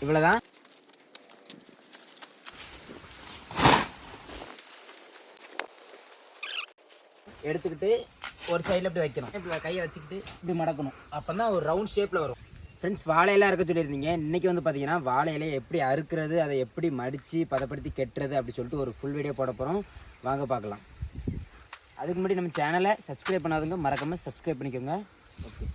இவ்வளோதான். எடுத்துக்கிட்டு ஒரு சைடில் இப்படி வைக்கணும். இப்படி கையை வச்சுக்கிட்டு இப்படி மடக்கணும். அப்போ தான் ஒரு ரவுண்ட் ஷேப்பில் வரும். ஃப்ரெண்ட்ஸ், வாழையெல்லாம் இருக்க சொல்லியிருந்தீங்க. இன்றைக்கி வந்து பார்த்தீங்கன்னா வாழை இலையை எப்படி அறுக்கிறது, அதை எப்படி மடித்து பதப்படுத்தி கெட்டுறது அப்படி சொல்லிட்டு ஒரு ஃபுல் வீடியோ போட போகிறோம். வாங்க பார்க்கலாம். அதுக்கு முன்னாடி நம்ம சேனலை சப்ஸ்கிரைப் பண்ணாதவங்க மறக்காமல் சப்ஸ்கிரைப் பண்ணிக்கோங்க. ஓகே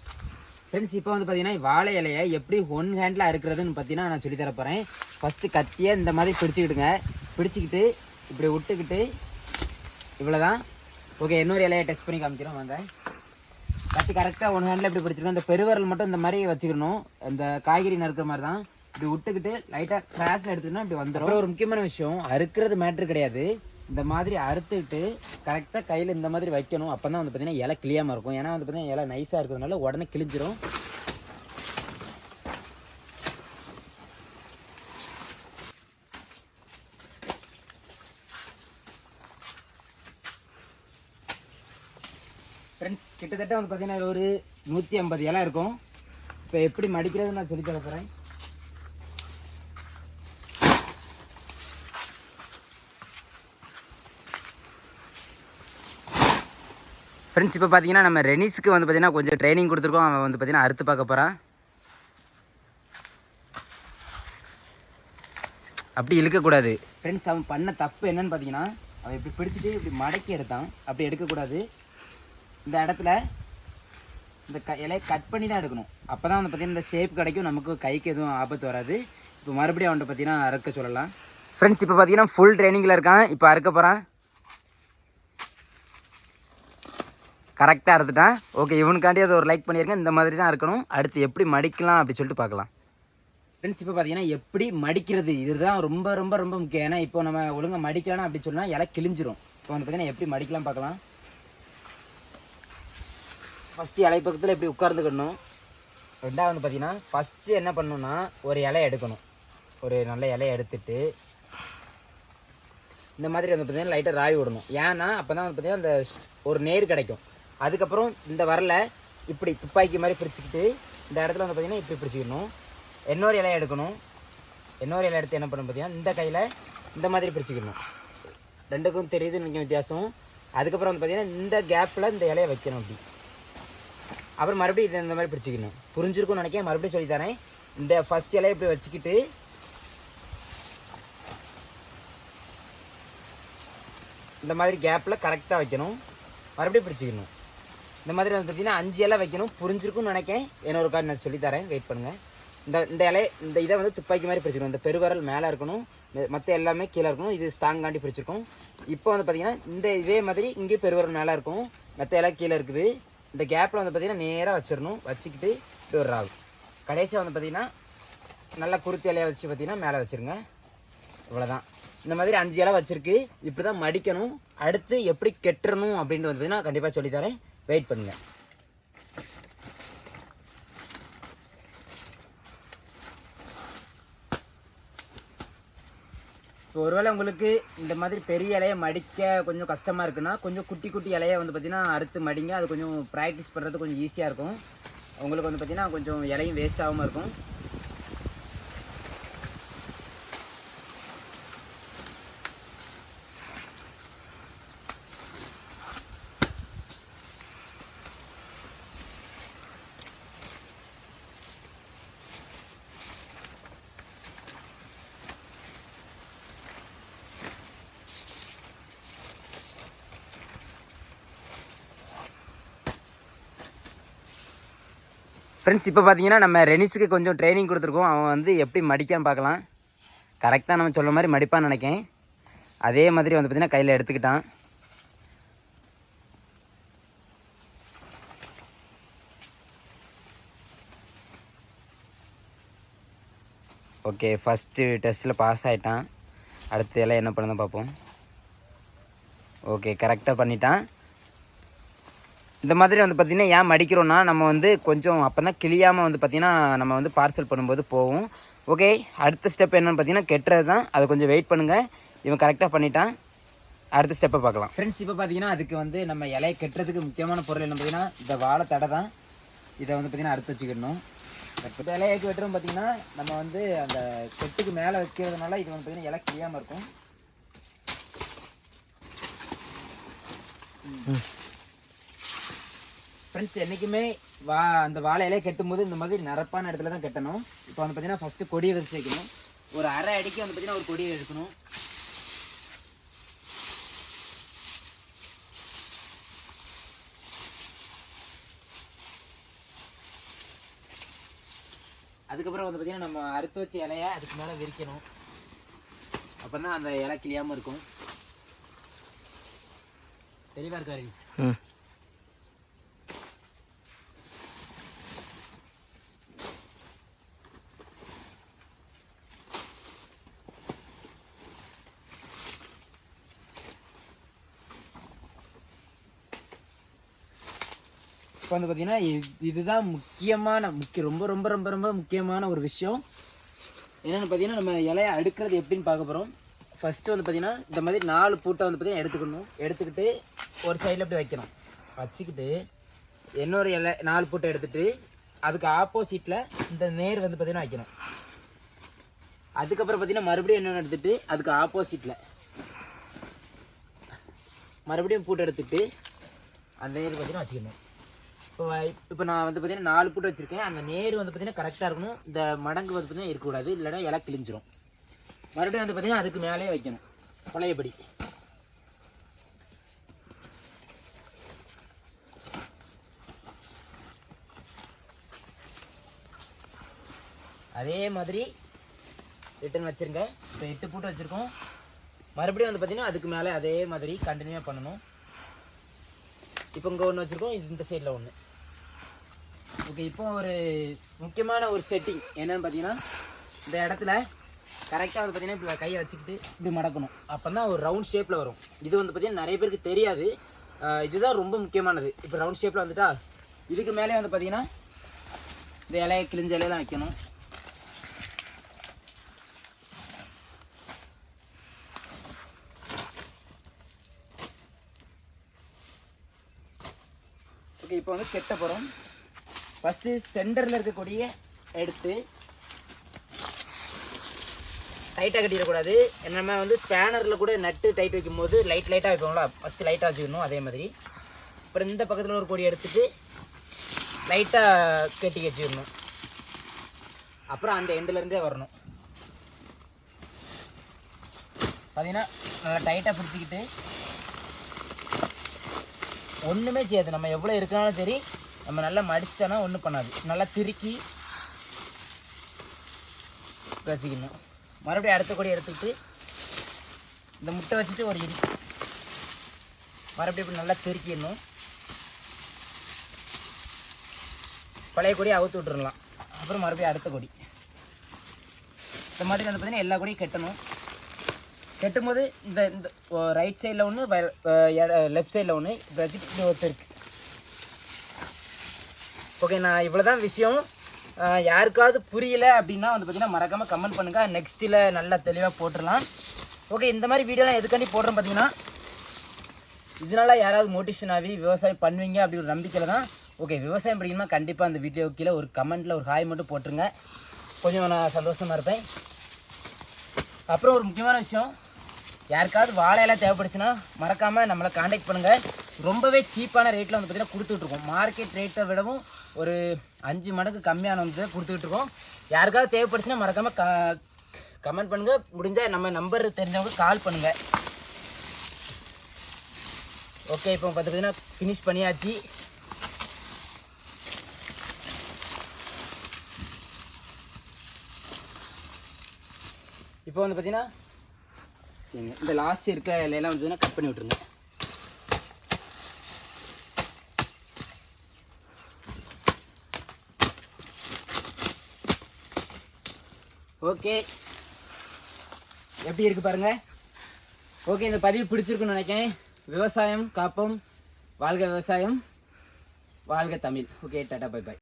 ஃப்ரெண்ட்ஸ், இப்போ வந்து பார்த்தீங்கன்னா வாழை இலையை எப்படி ஒன் ஹேண்டில் அறுக்கிறதுன்னு பார்த்தீங்கன்னா நான் சொல்லித்தர போகிறேன். ஃபஸ்ட்டு கத்தியை இந்த மாதிரி பிடிச்சிக்கிட்டுங்க. பிடிச்சிக்கிட்டு இப்படி விட்டுக்கிட்டு இவ்வளோதான். ஓகே, இன்னொரு இலையை டெஸ்ட் பண்ணி காமிக்கிறோம் வாங்க. கத்தி கரெக்டாக ஒன் ஹேண்டில் இப்படி பிடிச்சிக்கணும். இந்த பெருவரல் மட்டும் இந்த மாதிரி வச்சுக்கணும். இந்த காய்கறி நறுக்கிற மாதிரி தான். இப்படி விட்டுக்கிட்டு லைட்டாக கிராஸில் எடுத்துக்கிட்டோம்னா இப்படி வந்துடும். அப்புறம் ஒரு முக்கியமான விஷயம், அறுக்கிறது மேட்ரு கிடையாது. இந்த மாதிரி அறுத்துக்கிட்டு கரெக்டாக கையில் இந்த மாதிரி வைக்கணும். அப்போ தான் வந்து பார்த்தீங்கன்னா இலை கிளியாமல் இருக்கும். ஏன்னா வந்து பார்த்தீங்கன்னா இலை நைஸாக இருக்கிறதுனால உடனே கிழிஞ்சிரும். ஃப்ரெண்ட்ஸ், கிட்டத்தட்ட வந்து பார்த்தீங்கன்னா ஒரு 150 இலை இருக்கும். இப்போ எப்படி மடிக்கிறது நான் சொல்லி தர போகிறேன். ஃப்ரெண்ட்ஸ், இப்போ பார்த்தீங்கன்னா நம்ம ரெனிஸுக்கு வந்து பார்த்தீங்கன்னா கொஞ்சம் ட்ரைனிங் கொடுத்துருக்கோம். அவன் வந்து பார்த்தீங்கன்னா அறுத்து பார்க்க போகிறான். அப்படி இழுக்கக்கூடாது. ஃப்ரெண்ட்ஸ், அவன் பண்ண தப்பு என்னன்னு பார்த்தீங்கன்னா, அவன் இப்படி பிடிச்சிட்டு இப்படி மடக்கி எடுத்தான். அப்படி எடுக்கக்கூடாது. இந்த இடத்துல இந்த இலையை கட் பண்ணி தான் எடுக்கணும். அப்போ தான் வந்து பார்த்தீங்கன்னா இந்த ஷேப் கிடைக்கும். நமக்கு கைக்கு எதுவும் ஆபத்து வராது. இப்போ மறுபடியும் அவன்கிட்ட பார்த்தீங்கன்னா அறுக்க சொல்லலாம். ஃப்ரெண்ட்ஸ், இப்போ பார்த்தீங்கன்னா ஃபுல் ட்ரைனிங்கில் இருக்கான். இப்போ அறுக்க போகிறான். கரெக்டாக அறுத்துட்டான். ஓகே, இவனுக்காண்டி அதை ஒரு லைக் பண்ணியிருக்கேன். இந்த மாதிரி தான் இருக்கணும். அடுத்து எப்படி மடிக்கலாம் அப்படி சொல்லிட்டு பார்க்கலாம். ஃப்ரெண்ட்ஸ், இப்போ பார்த்தீங்கன்னா எப்படி மடிக்கிறது இதுதான் ரொம்ப ரொம்ப ரொம்ப முக்கியம். ஏன்னா இப்போ நம்ம ஒழுங்காக மடிக்கலாம் அப்படி சொன்னால் இலை கிழிஞ்சிரும். இப்போ வந்து பார்த்தீங்கன்னா எப்படி மடிக்கலாம் பார்க்கலாம். ஃபஸ்ட்டு இலை பக்கத்தில் இப்படி உட்கார்ந்துக்கணும். ரெண்டாவது வந்து பார்த்தீங்கன்னா ஃபஸ்ட்டு என்ன பண்ணணும்னா ஒரு இலையை எடுக்கணும். ஒரு நல்ல இலையை எடுத்துட்டு இந்த மாதிரி வந்து பார்த்தீங்கன்னா லைட்டாக ராய் விடணும். ஏன்னா அப்போ தான் வந்து பார்த்தீங்கன்னா அந்த ஒரு நேர் கிடைக்கும். அதுக்கப்புறம் இந்த வரல இப்படி துப்பாக்கி மாதிரி பிரிச்சுக்கிட்டு இந்த இடத்துல வந்து பார்த்தீங்கன்னா இப்படி பிடிச்சிக்கணும். இன்னொரு இலையை எடுக்கணும். இன்னொரு இலை எடுத்து என்ன பண்ணணும் பார்த்தீங்கன்னா இந்த கையில் இந்த மாதிரி பிரிச்சுக்கணும். ரெண்டுக்கும் தெரியுது நீங்கள் வித்தியாசம். அதுக்கப்புறம் வந்து பார்த்தீங்கன்னா இந்த கேப்பில் இந்த இலையை வைக்கணும். அப்படி அப்புறம் மறுபடியும் இதை இந்த மாதிரி பிடிச்சிக்கணும். புரிஞ்சிருக்கும்னு நினைக்கிறேன். மறுபடியும் சொல்லித்தரேன். இந்த ஃபஸ்ட் இலையை இப்படி வச்சுக்கிட்டு இந்த மாதிரி கேப்பில் கரெக்டாக வைக்கணும். மறுபடியும் பிடிச்சிக்கணும். இந்த மாதிரி வந்து பார்த்தீங்கன்னா 5 இலை வைக்கணும். புரிஞ்சிருக்கும்னு நினைக்கிறேன். இன்னொரு கார்டு நான் சொல்லித்தரேன், வெயிட் பண்ணுங்கள். இந்த இதை வந்து துப்பாக்கி மாதிரி பிடிச்சிக்கணும். இந்த பெருவரல் மேலே இருக்கணும், மற்ற எல்லாமே கீழே இருக்கணும். இது ஸ்ட்ராங்காண்டி பிடிச்சிருக்கும். இப்போ வந்து பார்த்தீங்கன்னா இதே மாதிரி இங்கே பெருவரல் மேலே இருக்கும், மற்ற இலை கீழே இருக்குது. இந்த கேப்பில் வந்து பார்த்தீங்கன்னா நேராக வச்சிடணும். வச்சுக்கிட்டு இப்படி ஒரு ராகு கடைசியாக வந்து பார்த்தீங்கன்னா நல்லா குருத்தி இலையை வச்சு பார்த்தீங்கன்னா மேலே வச்சுருங்க. இவ்வளோதான். இந்த மாதிரி 5 இலை வச்சுருக்கு. இப்படி தான் மடிக்கணும். அடுத்து எப்படி கெட்டுறணும் அப்படின்ட்டு வந்து பார்த்தீங்கன்னா கண்டிப்பாக சொல்லித்தரேன், வெயிட் பண்ணுங்கள். இப்போ ஒருவேளை உங்களுக்கு இந்த மாதிரி பெரிய இலையை மடிக்க கொஞ்சம் கஷ்டமாக இருக்குன்னா கொஞ்சம் குட்டி குட்டி இலையை வந்து பார்த்தீங்கன்னா அறுத்து மடிங்க. அது கொஞ்சம் ப்ராக்டிஸ் பண்ணுறது கொஞ்சம் ஈஸியாக இருக்கும். உங்களுக்கு வந்து பார்த்தீங்கன்னா கொஞ்சம் இலையும் வேஸ்ட் ஆகாமல் இருக்கும். ஃப்ரெண்ட்ஸ், இப்போ பார்த்தீங்கன்னா நம்ம ரெனிஸுக்கு கொஞ்சம் ட்ரைனிங் கொடுத்துருக்கோம். அவன் வந்து எப்படி மடிக்கான்னு பார்க்கலாம். கரெக்டாக நம்ம சொல்ல மாதிரி மடிப்பான்னு நினைக்கேன். அதே மாதிரி வந்து பார்த்தீங்கன்னா கையில் எடுத்துக்கிட்டான். ஓகே, ஃபஸ்ட்டு டெஸ்ட்டில் பாஸ் ஆகிட்டான். அடுத்து எல்லாம் என்ன பண்ணுதான் பார்ப்போம். ஓகே, கரெக்டாக பண்ணிட்டான். இந்த மாதிரி வந்து பார்த்திங்கன்னா ஏன் மடிக்கிறோன்னா நம்ம வந்து கொஞ்சம் அப்போ தான் கிளியாமல் வந்து பார்த்திங்கன்னா நம்ம வந்து பார்சல் பண்ணும்போது போகும். ஓகே, அடுத்த ஸ்டெப் என்னென்னு பார்த்தீங்கன்னா கெட்டுறது தான். அதை கொஞ்சம் வெயிட் பண்ணுங்கள். இவன் கரெக்டாக பண்ணிட்டான். அடுத்த ஸ்டெப்பை பார்க்கலாம். ஃப்ரெண்ட்ஸ், இப்போ பார்த்தீங்கன்னா அதுக்கு வந்து நம்ம இலையை கெட்டுறதுக்கு முக்கியமான பொருள் என்ன பார்த்தீங்கன்னா இந்த வாழை தடை தான். இதை வந்து பார்த்திங்கன்னா அறுத்து வச்சுக்கிடணும். இப்போ இலையாக்கி வெட்டுறோம் பார்த்தீங்கன்னா நம்ம வந்து அந்த கெட்டுக்கு மேலே வைக்கிறதுனால இது வந்து பார்த்தீங்கன்னா இலை கிளியாமல் இருக்கும். ஃப்ரெண்ட்ஸ் என்றைக்குமே அந்த வாழை இலையை கெட்டும் போது இந்த மாதிரி நிரப்பான இடத்துல தான் கட்டணும். இப்போ வந்து பார்த்தீங்கன்னா ஃபஸ்ட்டு கொடியை வச்சு வைக்கணும். ஒரு அரை அடிக்கு வந்து பார்த்தீங்கன்னா ஒரு கொடியை எடுக்கணும். அதுக்கப்புறம் வந்து பார்த்தீங்கன்னா நம்ம அறுத்து வச்ச இலையை அதுக்கு மேலே விரிக்கணும். அப்போ தான் அந்த இலை கிளியாமல் இருக்கும். தெளிவாக இருக்கா? இப்போ வந்து பார்த்தீங்கன்னா இதுதான் ரொம்ப ரொம்ப ரொம்ப ரொம்ப முக்கியமான ஒரு விஷயம். என்னென்னு பார்த்தீங்கன்னா நம்ம இலையை அடுக்கிறது எப்படின்னு பார்க்க போகிறோம். ஃபஸ்ட்டு வந்து பார்த்தீங்கன்னா இந்த மாதிரி 4 பூட்டை வந்து பார்த்தீங்கன்னா எடுத்துக்கிட்டு ஒரு சைடில் இப்படி வைக்கணும். வச்சுக்கிட்டு இன்னொரு இலை 4 பூட்டை எடுத்துகிட்டு அதுக்கு ஆப்போசிட்டில் இந்த நேர் வந்து பார்த்தீங்கன்னா வைக்கணும். அதுக்கப்புறம் பார்த்தீங்கன்னா மறுபடியும் என்னென்னு எடுத்துகிட்டு அதுக்கு ஆப்போசிட்டில் மறுபடியும் பூட்டை எடுத்துகிட்டு அந்த நேர் பார்த்தீங்கன்னா வச்சுக்கணும். இப்போ நான் வந்து பார்த்தீங்கன்னா 4 பூட்டு வச்சுருக்கேன். அந்த நேர் வந்து பார்த்தீங்கன்னா கரெக்டாக இருக்கணும். இந்த மடங்கு வந்து பார்த்தீங்கன்னா இருக்கக்கூடாது, இல்லைன்னா இலை கிழிஞ்சிரும். மறுபடியும் வந்து பார்த்தீங்கன்னா அதுக்கு மேலே வைக்கணும் பழையபடி. அதே மாதிரி ரிட்டன் வச்சுருங்க. இப்போ 8 பூட்டு வச்சுருக்கோம். மறுபடியும் வந்து பார்த்தீங்கன்னா அதுக்கு மேலே அதே மாதிரி கண்டினியூவாக பண்ணணும். இப்போ இங்கே ஒன்று வச்சுருக்கோம், இந்த சைடில் ஒன்று. ஓகே, இப்போ ஒரு முக்கியமான ஒரு செட்டிங் என்னென்னு பார்த்தீங்கன்னா இந்த இடத்துல கரெக்டாக வந்து பார்த்தீங்கன்னா இப்படி கையை வச்சுக்கிட்டு இப்படி மடக்கணும். அப்போ தான் ஒரு ரவுண்ட் ஷேப்பில் வரும். இது வந்து பார்த்தீங்கன்னா நிறைய பேருக்கு தெரியாது. இதுதான் ரொம்ப முக்கியமானது. இப்போ ரவுண்ட் ஷேப்பில் வந்துட்டா இதுக்கு மேலே வந்து பார்த்தீங்கன்னா இந்த இலையை கிழிஞ்ச இலையெல்லாம் வைக்கணும். ஓகே, இப்போ வந்து கெட்ட போகிறோம். ஃபஸ்ட்டு சென்டரில் இருக்கக்கூடிய எடுத்து டைட்டாக கட்டிடக்கூடாது. நம்ம வந்து ஸ்பேனரில் கூட நட்டு டைட் வைக்கும்போது லைட்டாக வைப்போம்ல, ஃபஸ்ட்டு லைட்டாக வச்சுக்கணும். அதே மாதிரி அப்புறம் இந்த பக்கத்தில் ஒரு கொடி எடுத்துட்டு லைட்டாக கட்டி வச்சுக்கணும். அப்புறம் அந்த எண்டுலேருந்தே வரணும். பார்த்தீங்கன்னா நல்லா டைட்டாக பிடிச்சிக்கிட்டு ஒன்றுமே செய்யாது. நம்ம எவ்வளோ இருக்கனாலும் சரி, நம்ம நல்லா மடிச்சிட்டோன்னா ஒன்றும் பண்ணாது. நல்லா திருக்கி வச்சுக்கணும். மறுபடியும் அடுத்த கொடி எடுத்துக்கிட்டு இந்த முட்டை வச்சுட்டு ஒரு இடி மறுபடியும் இப்படி நல்லா திருக்கிடணும். பழைய கொடியை அவுத்து விட்டுறலாம். அப்புறம் மறுபடியும் அடுத்த கொடி இந்த மாதிரி வந்து பார்த்தீங்கன்னா எல்லா கொடியும் கட்டணும். கட்டும்போது இந்த இந்த ரைட் சைடில் ஒன்று, லெஃப்ட் சைடில் ஒன்று இப்படி வச்சுட்டு இப்படி ஒருத்தர் இருக்குது. ஓகே, நான் இவ்வளோ தான் விஷயம். யாருக்காவது புரியல அப்படின்னா வந்து பார்த்தீங்கன்னா மறக்காமல் கமெண்ட் பண்ணுங்கள். நெக்ஸ்ட்டில் நல்லா தெளிவாக போட்டுடலாம். ஓகே, இந்த மாதிரி வீடியோலாம் எதுக்காண்டி போடுறேன் பார்த்தீங்கன்னா இதனால் யாராவது மோட்டிவேஷன் ஆகி விவசாயம் பண்ணுவீங்க அப்படி ஒரு நம்பிக்கையில் தான். ஓகே, விவசாயம் படிக்கணும்னா கண்டிப்பாக அந்த வீடியோ கீழே ஒரு கமெண்ட்டில் ஒரு ஹாய் மட்டும் போட்டுருங்க. கொஞ்சம் நான் சந்தோஷமாக இருப்பேன். அப்புறம் ஒரு முக்கியமான விஷயம், யாருக்காவது வாழையெல்லாம் தேவைப்படுச்சுன்னா மறக்காமல் நம்மளை காண்டாக்ட் பண்ணுங்கள். ரொம்பவே சீப்பான ரேட்டில் வந்து பார்த்திங்கன்னா கொடுத்துட்ருக்கோம். மார்க்கெட் ரேட்டை விடவும் ஒரு 5 மடங்கு கம்மியான வந்து கொடுத்துட்ருக்கோம். யாருக்காவது தேவைப்படுச்சுன்னா மறக்காமல் கமெண்ட் பண்ணுங்கள். முடிஞ்சால் நம்ம நம்பர் தெரிஞ்சவங்க கால் பண்ணுங்கள். ஓகே, இப்போ பார்த்திங்கன்னா ஃபினிஷ் பண்ணியாச்சு. இப்போ வந்து பார்த்தீங்கன்னா இந்த லாஸ்ட் இருக்கிற இலையெல்லாம் வந்து கட் பண்ணி விட்டுருங்க. ஓகே, எப்படி இருக்கு பாருங்க. ஓகே, இந்த பதிவு பிடிச்சிருக்குன்னு நினைக்கிறேன். விவசாயம் காப்போம், வாழ்க விவசாயம், வாழ்க Tamil. Okay, Tata, bye bye.